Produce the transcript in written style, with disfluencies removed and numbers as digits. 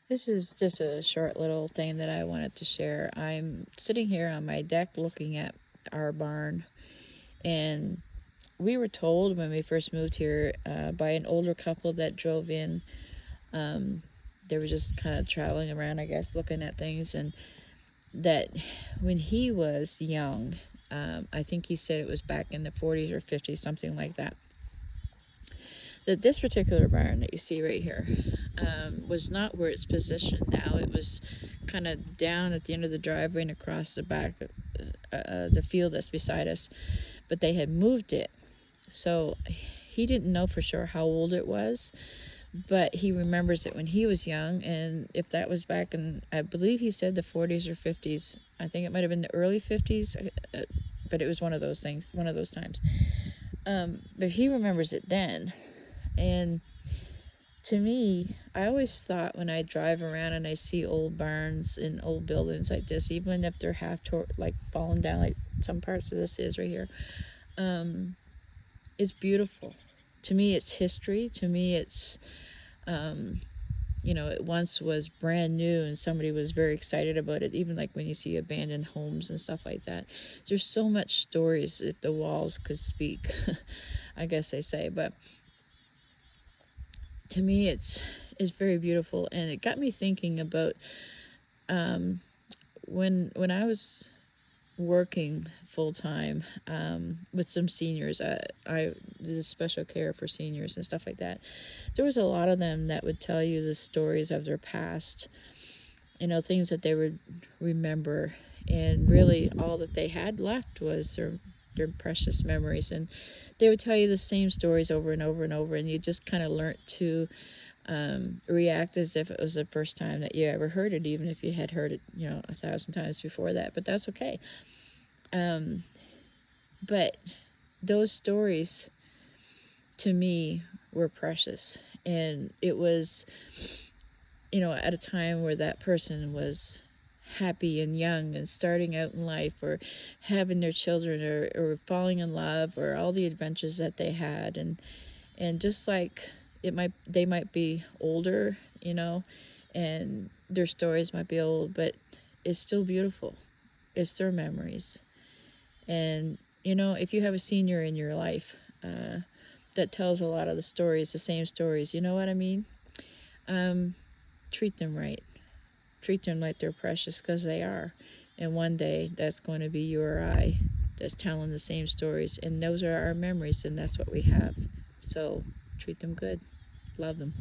This is just a short little thing that I wanted to share. I'm sitting here on my deck looking at our barn, and we were told when we first moved here by an older couple that drove in. Um, they were just kind of traveling around, I guess, looking at things, and that when he was young, I think he said it was back in the 40s or 50s, something like that, that this particular barn that you see right here was not where it's positioned now. It was kind of down at the end of the driveway and across the back of the field that's beside us, but they had moved it. So he didn't know for sure how old it was, but he remembers it when he was young. And if that was back in, I believe he said the 40s or 50s, I think it might have been the early 50s, but it was one of those things, one of those times. But he remembers it then. And to me, I always thought when I drive around and I see old barns and old buildings like this, even if they're like fallen down, like some parts of this is right here, it's beautiful. To me, it's history. To me, it's, it once was brand new and somebody was very excited about it. Even like when you see abandoned homes and stuff like that, there's so much stories if the walls could speak, I guess they say. But to me, it's very beautiful, and it got me thinking about when I was working full time with some seniors. I did special care for seniors and stuff like that. There was a lot of them that would tell you the stories of their past, things that they would remember, and really all that they had left was their precious memories. And they would tell you the same stories over and over and over, and you just kind of learned to react as if it was the first time that you ever heard it, even if you had heard it 1,000 times before that. But that's okay. But those stories to me were precious, and it was at a time where that person was happy and young and starting out in life, or having their children, or falling in love, or all the adventures that they had. And just like they might be older, and their stories might be old, but it's still beautiful. It's their memories. And if you have a senior in your life that tells a lot of the stories, the same stories, you know what I mean? Treat them right. Treat them like they're precious, because they are. And one day that's going to be you or I that's telling the same stories, and those are our memories, and that's what we have. So treat them good. Love them.